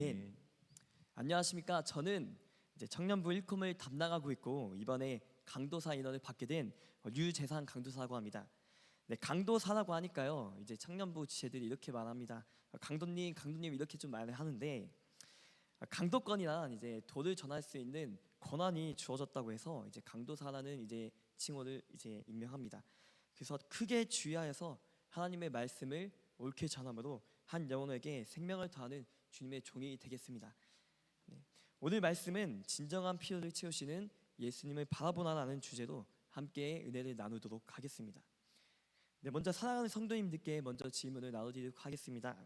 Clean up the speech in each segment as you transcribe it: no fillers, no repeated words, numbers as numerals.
네, 안녕하십니까. 저는 이제 청년부 1콤을 담당하고 있고 이번에 강도사 인원을 받게 된 류재상 강도사라고 합니다. 네, 강도사라고 하니까요. 이제 청년부 지체들이 이렇게 말합니다. 강도님, 강도님 이렇게 좀 말을 하는데 강도권이란 이제 도를 전할 수 있는 권한이 주어졌다고 해서 이제 강도사라는 이제 칭호를 이제 임명합니다. 그래서 크게 주의하여서 하나님의 말씀을 옳게 전함으로 한 영혼에게 생명을 더하는 주님의 종이 되겠습니다. 네. 오늘 말씀은 진정한 필요를 채우시는 예수님을 바라보나라는 주제로 함께 은혜를 나누도록 하겠습니다. 네, 먼저 사랑하는 성도님들께 먼저 질문을 나눠드리도록 하겠습니다.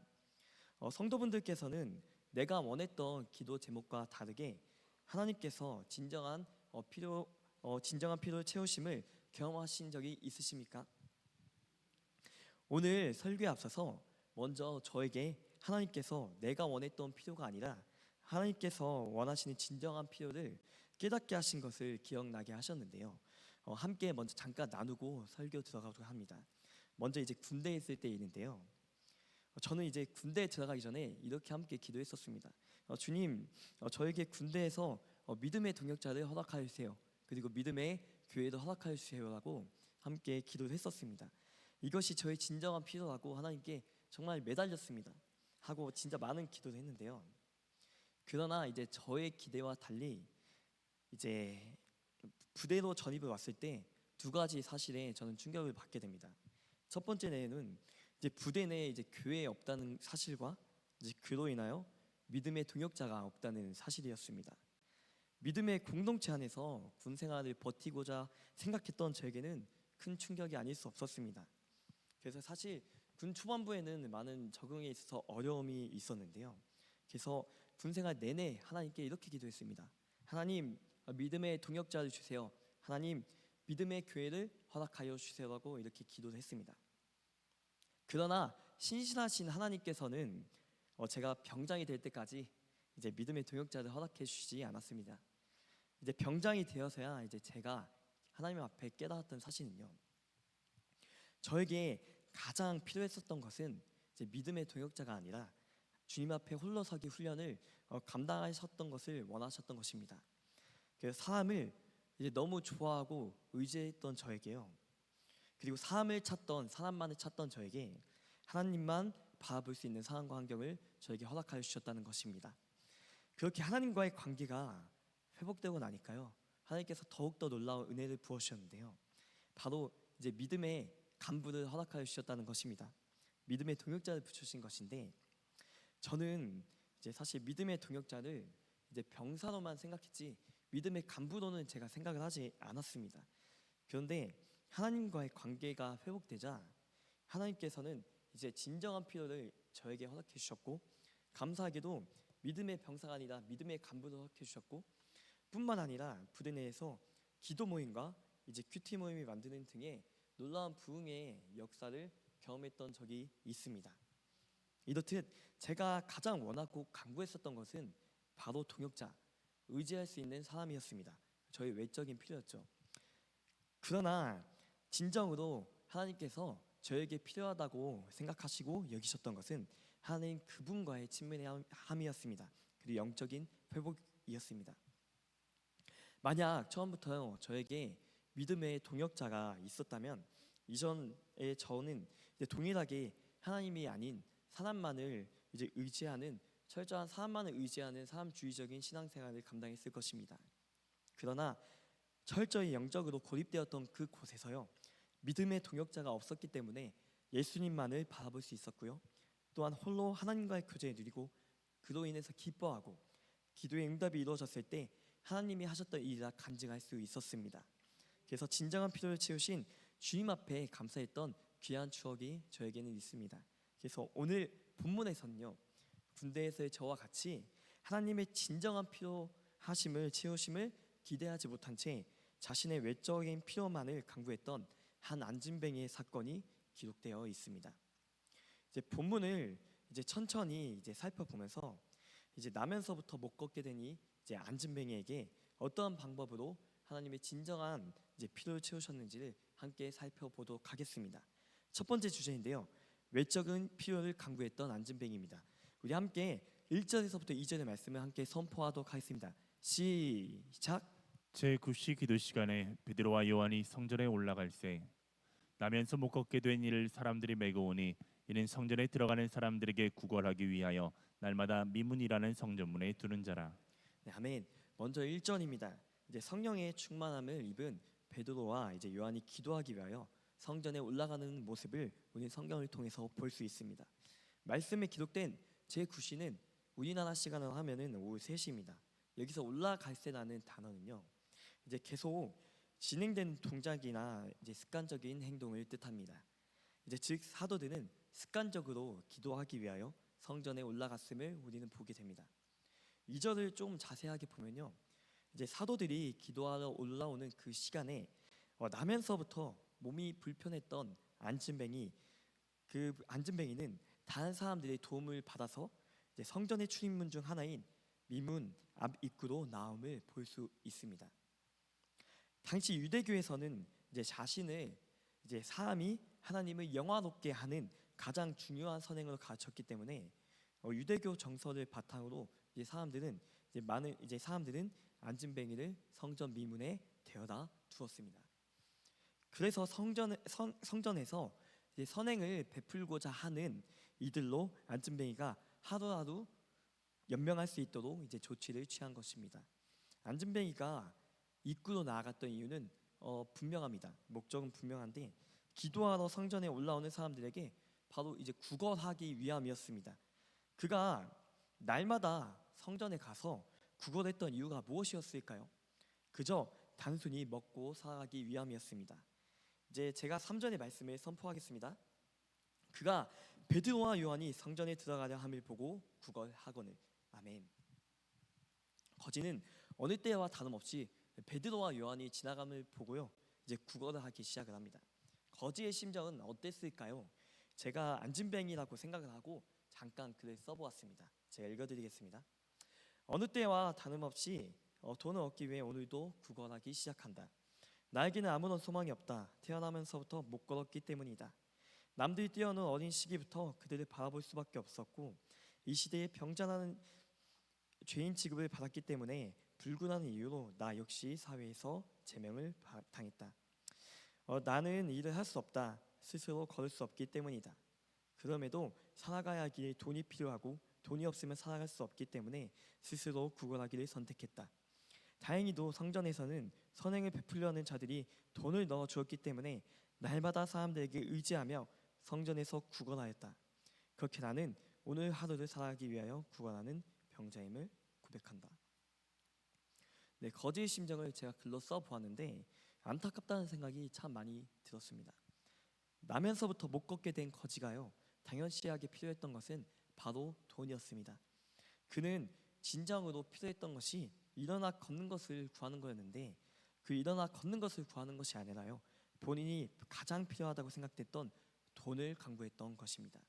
성도분들께서는 내가 원했던 기도 제목과 다르게 하나님께서 진정한 필요를 채우심을 경험하신 적이 있으십니까? 오늘 설교에 앞서서 먼저 저에게 하나님께서 내가 원했던 필요가 아니라 하나님께서 원하시는 진정한 필요를 깨닫게 하신 것을 기억나게 하셨는데요. 함께 먼저 잠깐 나누고 설교 들어가도록 합니다. 먼저 이제 군대에 있을 때 일인데요. 저는 이제 군대에 들어가기 전에 이렇게 함께 기도했었습니다. 주님, 저에게 군대에서 믿음의 동역자를 허락하여 주세요. 그리고 믿음의 교회도 허락하여 주세요라고 함께 기도를 했었습니다. 이것이 저의 진정한 필요라고 하나님께 정말 매달렸습니다. 하고 진짜 많은 기도를 했는데요. 그러나 이제 저의 기대와 달리 이제 부대로 전입을 왔을 때 두 가지 사실에 저는 충격을 받게 됩니다. 첫 번째는 이제 부대 내에 이제 교회에 없다는 사실과 이제 그로 인하여 믿음의 동역자가 없다는 사실이었습니다. 믿음의 공동체 안에서 군 생활을 버티고자 생각했던 저에게는 큰 충격이 아닐 수 없었습니다. 그래서 사실 군 초반부에는 많은 적응에 있어서 어려움이 있었는데요. 그래서 군 생활 내내 하나님께 이렇게 기도했습니다. 하나님, 믿음의 동역자를 주세요. 하나님, 믿음의 교회를 허락하여 주세요라고 이렇게 기도를 했습니다. 그러나 신실하신 하나님께서는 제가 병장이 될 때까지 이제 믿음의 동역자를 허락해 주시지 않았습니다. 이제 병장이 되어서야 이제 제가 하나님 앞에 깨달았던 사실은요. 저에게 가장 필요했었던 것은 이제 믿음의 동역자가 아니라 주님 앞에 홀로 서기 훈련을 감당하셨던 것을 원하셨던 것입니다. 그래서 사람을 이제 너무 좋아하고 의지했던 저에게요. 그리고 사람만을 찾던 저에게 하나님만 바라볼 수 있는 상황과 환경을 저에게 허락하여 주셨다는 것입니다. 그렇게 하나님과의 관계가 회복되고 나니까요. 하나님께서 더욱더 놀라운 은혜를 부어주셨는데요. 바로 이제 믿음의 간부를 허락하여 주셨다는 것입니다. 믿음의 동역자를 붙여주신 것인데 저는 이제 사실 믿음의 동역자를 이제 병사로만 생각했지 믿음의 간부로는 제가 생각을 하지 않았습니다. 그런데 하나님과의 관계가 회복되자 하나님께서는 이제 진정한 필요를 저에게 허락해 주셨고 감사하게도 믿음의 병사가 아니라 믿음의 간부도 허락해 주셨고 뿐만 아니라 부대 내에서 기도 모임과 이제 큐티 모임을 만드는 등의 놀라운 부흥의 역사를 경험했던 적이 있습니다. 이렇듯 제가 가장 원하고 간구했었던 것은 바로 동역자, 의지할 수 있는 사람이었습니다. 저의 외적인 필요였죠. 그러나 진정으로 하나님께서 저에게 필요하다고 생각하시고 여기셨던 것은 하나님 그분과의 친밀함이었습니다. 그리고 영적인 회복이었습니다. 만약 처음부터 저에게 믿음의 동역자가 있었다면 이전에 저는 이제 동일하게 하나님이 아닌 사람만을 이제 의지하는 철저한 사람만을 의지하는 사람주의적인 신앙생활을 감당했을 것입니다. 그러나 철저히 영적으로 고립되었던 그 곳에서요. 믿음의 동역자가 없었기 때문에 예수님만을 바라볼 수 있었고요. 또한 홀로 하나님과의 교제를 누리고 그로 인해서 기뻐하고 기도의 응답이 이루어졌을 때 하나님이 하셨던 일이라 간증할 수 있었습니다. 그래서 진정한 필요를 채우신 주님 앞에 감사했던 귀한 추억이 저에게는 있습니다. 그래서 오늘 본문에서는요. 군대에서의 저와 같이 하나님의 진정한 필요하심을 채우심을 기대하지 못한 채 자신의 외적인 필요만을 강구했던 한 안진뱅이의 사건이 기록되어 있습니다. 이제 본문을 이제 천천히 이제 살펴보면서 이제 나면서부터 못 걷게 되니 이제 안진뱅이에게 어떠한 방법으로 하나님의 진정한 이제 필요를 채우셨는지를 함께 살펴보도록 하겠습니다. 첫 번째 주제인데요. 외적인 필요를 강구했던 안진뱅이입니다. 우리 함께 1절에서부터 2절의 말씀을 함께 선포하도록 하겠습니다. 시작. 제9시 기도 시간에 베드로와 요한이 성전에 올라갈새 나면서 못 걷게 된 이를 사람들이 메고 오니 이는 성전에 들어가는 사람들에게 구걸하기 위하여 날마다 미문이라는 성전문에 두는 자라. 네, 아멘. 먼저 1절입니다. 이제 성령의 충만함을 입은 베드로와 이제 요한이 기도하기 위하여 성전에 올라가는 모습을 우리 성경을 통해서 볼 수 있습니다. 말씀에 기록된 제9시는 우리나라 시간으로 하면은 오후 3시입니다. 여기서 올라갈세라는 단어는요, 이제 계속 진행된 동작이나 이제 습관적인 행동을 뜻합니다. 이제 즉 사도들은 습관적으로 기도하기 위하여 성전에 올라갔음을 우리는 보게 됩니다. 2절을 좀 자세하게 보면요, 이제 사도들이 기도하러 올라오는 그 시간에 나면서부터 몸이 불편했던 안진뱅이, 그 안진뱅이는 다른 사람들의 도움을 받아서 이제 성전의 출입문 중 하나인 미문 앞 입구로 나옴을 볼 수 있습니다. 당시 유대교에서는 이제 자신을 이제 사람이 하나님을 영화롭게 하는 가장 중요한 선행으로 가르쳤기 때문에 유대교 정서를 바탕으로 이제 사람들은 안진뱅이를 성전 미문에 데려다 두었습니다. 그래서 성전에서 이제 선행을 베풀고자 하는 이들로 안진뱅이가 하루하루 연명할 수 있도록 이제 조치를 취한 것입니다. 안진뱅이가 입구로 나아갔던 이유는 분명합니다. 목적은 분명한데 기도하러 성전에 올라오는 사람들에게 바로 이제 구걸하기 위함이었습니다. 그가 날마다 성전에 가서 구걸했던 이유가 무엇이었을까요? 그저 단순히 먹고 살아가기 위함이었습니다. 이제 제가 3절의 말씀을 선포하겠습니다. 그가 베드로와 요한이 성전에 들어가려 함을 보고 구걸하거늘. 아멘. 거지는 어느 때와 다름없이 베드로와 요한이 지나감을 보고요, 이제 구걸을 하기 시작을 합니다. 거지의 심정은 어땠을까요? 제가 안진뱅이라고 생각을 하고 잠깐 글을 써보았습니다. 제가 읽어드리겠습니다. 어느 때와 다름없이 돈을 얻기 위해 오늘도 구걸하기 시작한다. 나에게는 아무런 소망이 없다. 태어나면서부터 못 걸었기 때문이다. 남들이 뛰어노는 어린 시기부터 그들을 바라볼 수밖에 없었고 이 시대에 병자라는 죄인 취급을 받았기 때문에 불구하는 이유로 나 역시 사회에서 제명을 당했다. 나는 일을 할 수 없다. 스스로 걸을 수 없기 때문이다. 그럼에도 살아가야 하기에 돈이 필요하고 돈이 없으면 살아갈 수 없기 때문에 스스로 구걸하기를 선택했다. 다행히도 성전에서는 선행을 베풀려는 자들이 돈을 넣어 주었기 때문에 날마다 사람들에게 의지하며 성전에서 구걸하였다. 그렇게 나는 오늘 하루를 살아가기 위하여 구걸하는 병자임을 고백한다. 네, 거지의 심정을 제가 글로 써보았는데 안타깝다는 생각이 참 많이 들었습니다. 나면서부터 못 걷게 된 거지가요, 당연시하게 필요했던 것은 바로 돈이었습니다. 그는 진정으로 필요했던 것이 일어나 걷는 것을 구하는 거였는데 그 일어나 걷는 것을 구하는 것이 아니라요, 본인이 가장 필요하다고 생각됐던 돈을 강구했던 것입니다.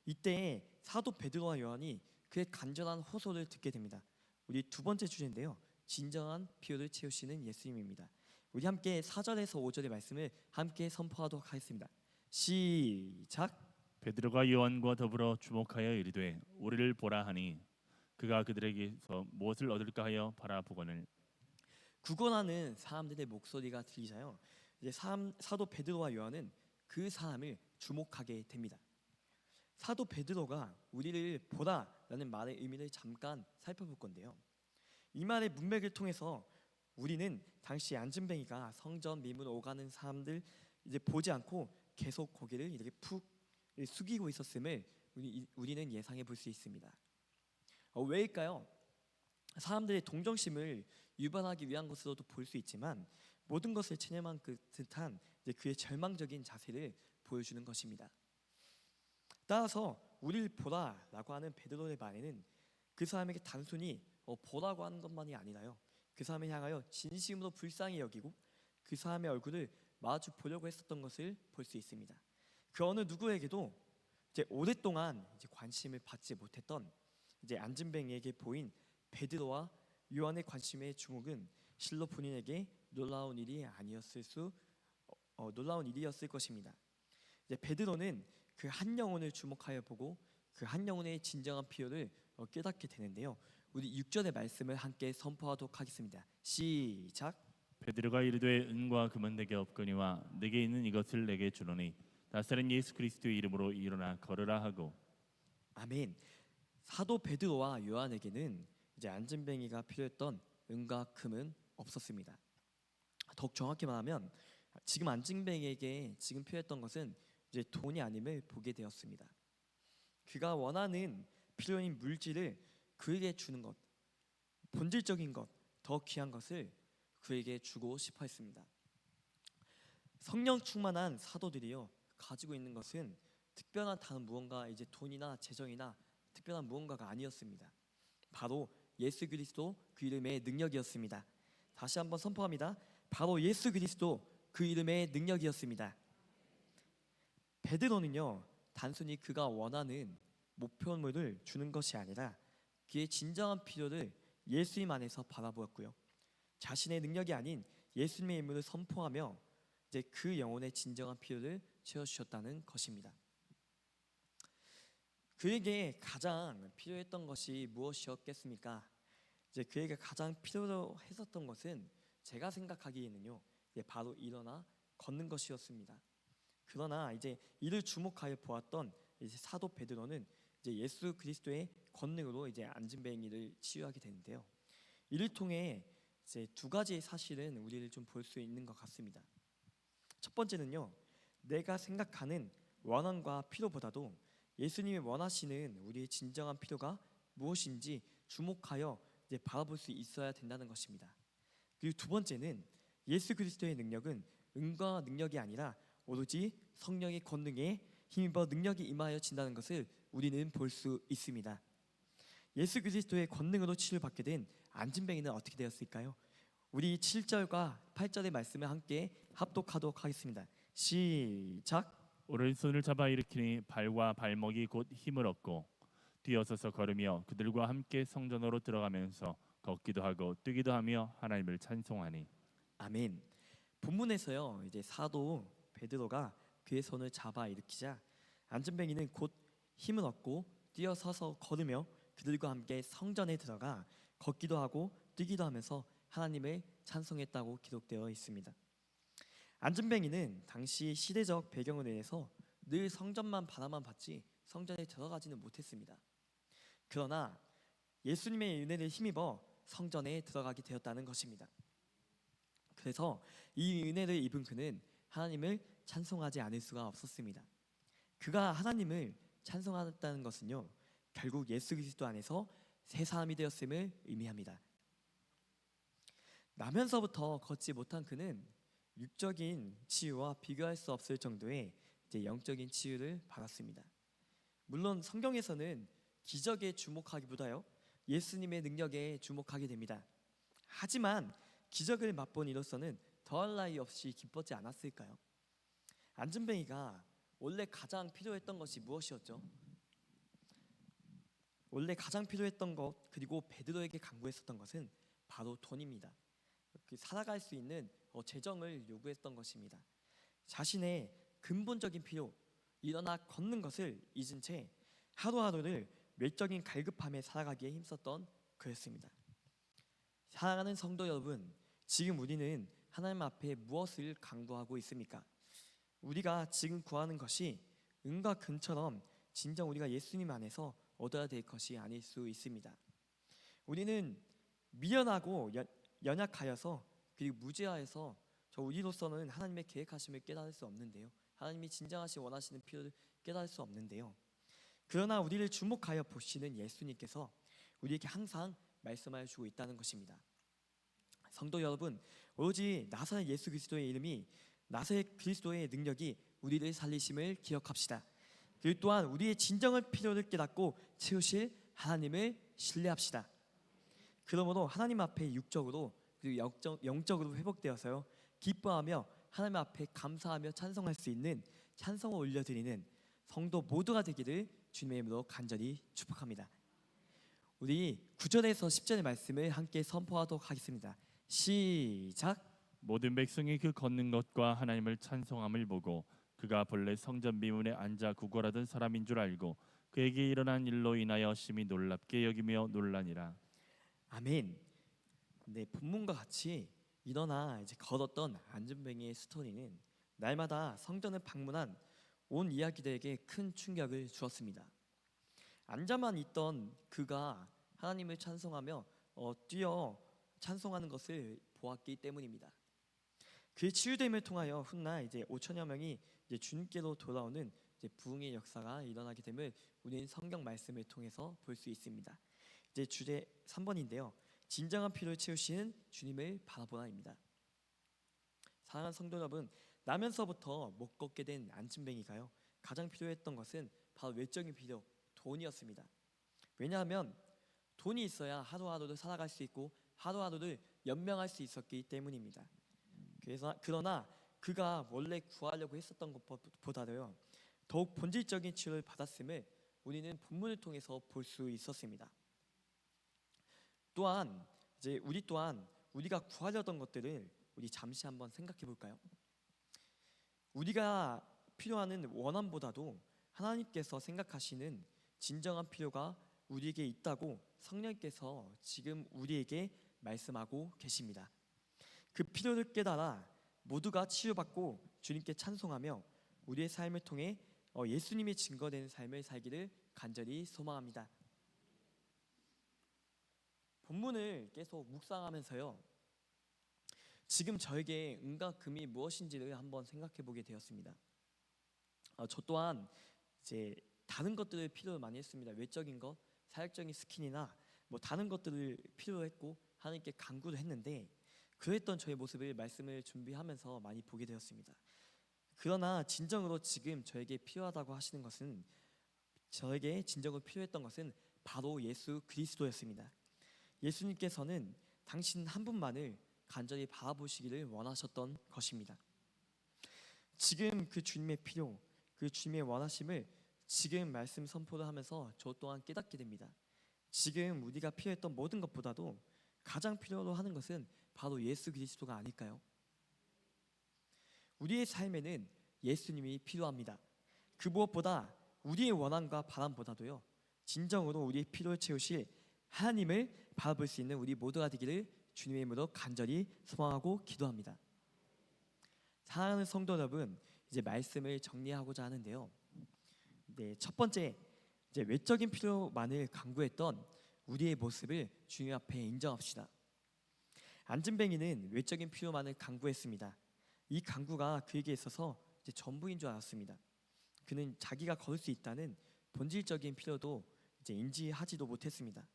이때 사도 베드로와 요한이 그의 간절한 호소를 듣게 됩니다. 우리 두 번째 주제인데요, 진정한 필요를 채우시는 예수님입니다. 우리 함께 4절에서 5절의 말씀을 함께 선포하도록 하겠습니다. 시작. 베드로가 요한과 더불어 주목하여 이르되 우리를 보라 하니 그가 그들에게서 무엇을 얻을까 하여 바라보거늘. 구걸하는 사람들의 목소리가 들리자요, 이제 사도 베드로와 요한은 그 사람을 주목하게 됩니다. 사도 베드로가 우리를 보라라는 말의 의미를 잠깐 살펴볼 건데요, 이 말의 문맥을 통해서 우리는 당시 안진뱅이가 성전 미문 오가는 사람들 이제 보지 않고 계속 고개를 이렇게 푹 숙이고 있었음을 우리는 예상해 볼 수 있습니다. 왜일까요? 사람들의 동정심을 유발하기 위한 것으로도 볼 수 있지만 모든 것을 체념한 듯한 그의 절망적인 자세를 보여주는 것입니다. 따라서 우리를 보라라고 하는 베드로의 말에는 그 사람에게 단순히 보라고 하는 것만이 아니라요, 그 사람을 향하여 진심으로 불쌍히 여기고 그 사람의 얼굴을 마주 보려고 했었던 것을 볼 수 있습니다. 그 어느 누구에게도 이제 오랫동안 이제 관심을 받지 못했던 이제 안진뱅이에게 보인 베드로와 요한의 관심의 주목은 실로 본인에게 놀라운 일이었을 것입니다. 이제 베드로는 그 한 영혼을 주목하여 보고 그 한 영혼의 진정한 필요를 깨닫게 되는데요. 우리 6절의 말씀을 함께 선포하도록 하겠습니다. 시작. 베드로가 이르되 은과 금은 내게 없거니와 내게 있는 이것을 내게 주노니 나사렛 예수 그리스도의 이름으로 일어나 걸으라 하고. 아멘. 사도 베드로와 요한에게는 이제 안전뱅이가 필요했던 은과 금은 없었습니다. 더욱 정확히 말하면 지금 안전뱅이에게 지금 필요했던 것은 이제 돈이 아님을 보게 되었습니다. 그가 원하는 필요인 물질을 그에게 주는 것, 본질적인 것, 더 귀한 것을 그에게 주고 싶어 했습니다. 성령 충만한 사도들이요 가지고 있는 것은 특별한 다른 무언가, 이제 돈이나 재정이나 특별한 무언가가 아니었습니다. 바로 예수 그리스도 그 이름의 능력이었습니다. 다시 한번 선포합니다. 바로 예수 그리스도 그 이름의 능력이었습니다. 베드로는요 단순히 그가 원하는 목표물을 주는 것이 아니라 그의 진정한 필요를 예수님 안에서 바라보았고요, 자신의 능력이 아닌 예수님의 임무를 선포하며 이제 그 영혼의 진정한 필요를 채워주셨다는 것입니다. 그에게 가장 필요했던 것이 무엇이었겠습니까? 이제 그에게 가장 필요로 했었던 것은 제가 생각하기에는요 바로 일어나 걷는 것이었습니다. 그러나 이제 이를 주목하여 보았던 이제 사도 베드로는 이제 예수 그리스도의 권능으로 이제 안진뱅이를 치유하게 되는데요. 이를 통해 이제 두 가지 사실은 우리를 좀 볼 수 있는 것 같습니다. 첫 번째는요, 내가 생각하는 원한과 필요보다도 예수님이 원하시는 우리의 진정한 필요가 무엇인지 주목하여 이제 바라볼 수 있어야 된다는 것입니다. 그리고 두 번째는 예수 그리스도의 능력은 은과 능력이 아니라 오로지 성령의 권능에 힘입어 능력이 임하여 진다는 것을 우리는 볼 수 있습니다. 예수 그리스도의 권능으로 치유받게 된 안진뱅이는 어떻게 되었을까요? 우리 7절과 8절의 말씀을 함께 합독하도록 하겠습니다. 시작. 오른손을 잡아 일으키니 발과 발목이 곧 힘을 얻고 뛰어서서 걸으며 그들과 함께 성전으로 들어가면서 걷기도 하고 뛰기도 하며 하나님을 찬송하니. 아멘. 본문에서요 이제 사도 베드로가 그의 손을 잡아 일으키자 안전뱅이는 곧 힘을 얻고 뛰어서서 걸으며 그들과 함께 성전에 들어가 걷기도 하고 뛰기도 하면서 하나님을 찬송했다고 기록되어 있습니다. 안전뱅이는 당시 시대적 배경으로 인해서 늘 성전만 바라만 봤지 성전에 들어가지는 못했습니다. 그러나 예수님의 은혜를 힘입어 성전에 들어가게 되었다는 것입니다. 그래서 이 은혜를 입은 그는 하나님을 찬송하지 않을 수가 없었습니다. 그가 하나님을 찬송하였다는 것은요 결국 예수 그리스도 안에서 새 사람이 되었음을 의미합니다. 나면서부터 걷지 못한 그는 육적인 치유와 비교할 수 없을 정도의 이제 영적인 치유를 받았습니다. 물론 성경에서는 기적에 주목하기보다요 예수님의 능력에 주목하게 됩니다. 하지만 기적을 맛본 이로서는 더할 나위 없이 기뻤지 않았을까요? 안전뱅이가 원래 가장 필요했던 것이 무엇이었죠? 원래 가장 필요했던 것, 그리고 베드로에게 간구했었던 것은 바로 돈입니다. 그 살아갈 수 있는 재정을 요구했던 것입니다. 자신의 근본적인 필요, 일어나 걷는 것을 잊은 채 하루하루를 외적인 갈급함에 살아가기에 힘썼던 그였습니다. 사랑하는 성도 여러분, 지금 우리는 하나님 앞에 무엇을 간구하고 있습니까? 우리가 지금 구하는 것이 은과 금처럼 진정 우리가 예수님 안에서 얻어야 될 것이 아닐 수 있습니다. 우리는 미련하고 연약하여서 그리고 무지하여서 저 우리로서는 하나님의 계획하심을 깨달을 수 없는데요, 하나님이 진정하시 원하시는 필요를 깨달을 수 없는데요, 그러나 우리를 주목하여 보시는 예수님께서 우리에게 항상 말씀하여 주고 있다는 것입니다. 성도 여러분, 오로지 나사렛 예수 그리스도의 이름이, 나사렛 그리스도의 능력이 우리를 살리심을 기억합시다. 그리고 또한 우리의 진정한 필요를 깨닫고 채우실 하나님을 신뢰합시다. 그러므로 하나님 앞에 육적으로 그리고 영적으로 회복되어서요 기뻐하며 하나님 앞에 감사하며 찬송할 수 있는 찬송을 올려드리는 성도 모두가 되기를 주님의 이름으로 간절히 축복합니다. 우리 9절에서 10절의 말씀을 함께 선포하도록 하겠습니다. 시작. 모든 백성이 그 걷는 것과 하나님을 찬송함을 보고 그가 본래 성전 미문에 앉아 구걸하던 사람인 줄 알고 그에게 일어난 일로 인하여 심히 놀랍게 여기며 놀라니라. 아멘. 네, 본문과 같이 일어나 이제 걸었던 안전뱅이의 스토리는 날마다 성전을 방문한 온 이야기들에게 큰 충격을 주었습니다. 앉아만 있던 그가 하나님을 찬송하며 뛰어 찬송하는 것을 보았기 때문입니다. 그의 치유됨을 통하여 훗날 이제 5천여 명이 이제 주님께로 돌아오는 이제 부흥의 역사가 일어나게 됨을 우리는 성경 말씀을 통해서 볼 수 있습니다. 이제 주제 3번인데요. 진정한 필요를 채우시는 주님을 바라보라입니다. 사랑하는 성도 여러분, 나면서부터 못 걷게 된 안진뱅이가요, 가장 필요했던 것은 바로 외적인 필요, 돈이었습니다. 왜냐하면 돈이 있어야 하루하루를 살아갈 수 있고 하루하루를 연명할 수 있었기 때문입니다. 그러나 그가 원래 구하려고 했었던 것보다도요, 더욱 본질적인 치유를 받았음을 우리는 본문을 통해서 볼 수 있었습니다. 또한 이제 우리가 구하려던 것들을 우리 잠시 한번 생각해 볼까요? 우리가 필요하는 원함보다도 하나님께서 생각하시는 진정한 필요가 우리에게 있다고 성령께서 지금 우리에게 말씀하고 계십니다. 그 필요를 깨달아 모두가 치유받고 주님께 찬송하며 우리의 삶을 통해 예수님이 증거되는 삶을 살기를 간절히 소망합니다. 본문을 계속 묵상하면서요, 지금 저에게 은과 금이 무엇인지를 한번 생각해 보게 되었습니다. 저 또한 이제 다른 것들을 필요로 많이 했습니다. 외적인 것, 사역적인 스킬이나 뭐 다른 것들을 필요로 했고 하나님께 간구를 했는데, 그랬던 저의 모습을 말씀을 준비하면서 많이 보게 되었습니다. 그러나 진정으로 지금 저에게 필요하다고 하시는 것은, 저에게 진정으로 필요했던 것은 바로 예수 그리스도였습니다. 예수님께서는 당신 한 분만을 간절히 바라보시기를 원하셨던 것입니다. 지금 그 주님의 필요, 그 주님의 원하심을 지금 말씀 선포를 하면서 저 또한 깨닫게 됩니다. 지금 우리가 필요했던 모든 것보다도 가장 필요로 하는 것은 바로 예수 그리스도가 아닐까요? 우리의 삶에는 예수님이 필요합니다. 그 무엇보다 우리의 원함과 바람보다도요, 진정으로 우리의 필요를 채우실 하나님을 바라볼 수 있는 우리 모두가 되기를 주님의 이름으로 간절히 소망하고 기도합니다. 사랑하는 성도 여러분, 이제 말씀을 정리하고자 하는데요. 네, 첫 번째, 이제 외적인 필요만을 강구했던 우리의 모습을 주님 앞에 인정합시다. 안진뱅이는 외적인 필요만을 강구했습니다. 이 강구가 그에게 있어서 이제 전부인 줄 알았습니다. 그는 자기가 걸을 수 있다는 본질적인 필요도 이제 인지하지도 못했습니다.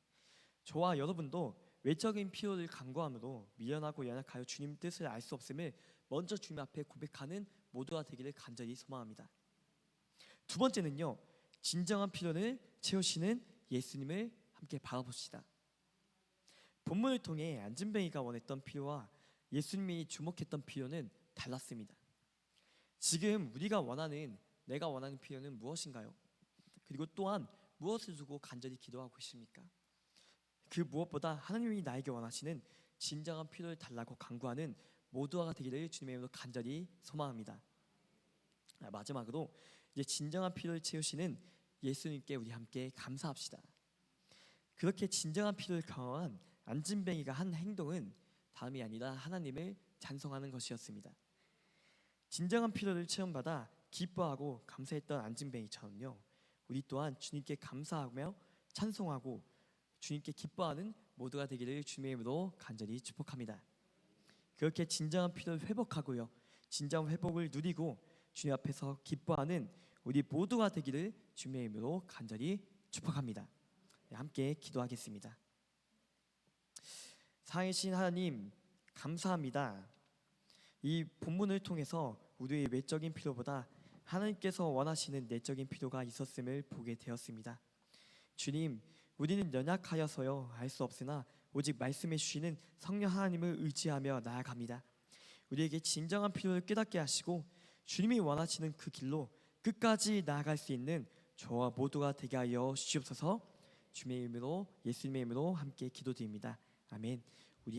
저와 여러분도 외적인 필요를 간구함으로 미련하고 연약하여 주님 뜻을 알 수 없음을 먼저 주님 앞에 고백하는 모두가 되기를 간절히 소망합니다. 두 번째는요, 진정한 필요를 채우시는 예수님을 함께 바라봅시다. 본문을 통해 안진뱅이가 원했던 필요와 예수님이 주목했던 필요는 달랐습니다. 지금 내가 원하는 필요는 무엇인가요? 그리고 또한 무엇을 두고 간절히 기도하고 있습니까? 그 무엇보다 하나님이 나에게 원하시는 진정한 필요를 달라고 간구하는 모두가 되기를 주님의 이름으로 간절히 소망합니다. 마지막으로 이제 진정한 필요를 채우시는 예수님께 우리 함께 감사합시다. 그렇게 진정한 필요를 경험한 안진뱅이가 한 행동은 다음이 아니라 하나님을 찬송하는 것이었습니다. 진정한 필요를 체험받아 기뻐하고 감사했던 안진뱅이처럼요, 우리 또한 주님께 감사하며 찬송하고 주님께 기뻐하는 모두가 되기를 주님의 이름으로 간절히 축복합니다. 그렇게 진정한 필요를 회복하고요, 진정한 회복을 누리고 주님 앞에서 기뻐하는 우리 모두가 되기를 주님의 이름으로 간절히 축복합니다. 네, 함께 기도하겠습니다. 살아계신 하나님, 감사합니다. 이 본문을 통해서 우리의 외적인 필요보다 하나님께서 원하시는 내적인 필요가 있었음을 보게 되었습니다. 주님, 우리는 연약하여서요 알 수 없으나 오직 말씀해 주시는 성령 하나님을 의지하며 나아갑니다. 우리에게 진정한 필요를 깨닫게 하시고 주님이 원하시는 그 길로 끝까지 나아갈 수 있는 저와 모두가 되게 하여 주시옵소서. 주님의 이름으로, 예수님의 이름으로 함께 기도드립니다. 아멘.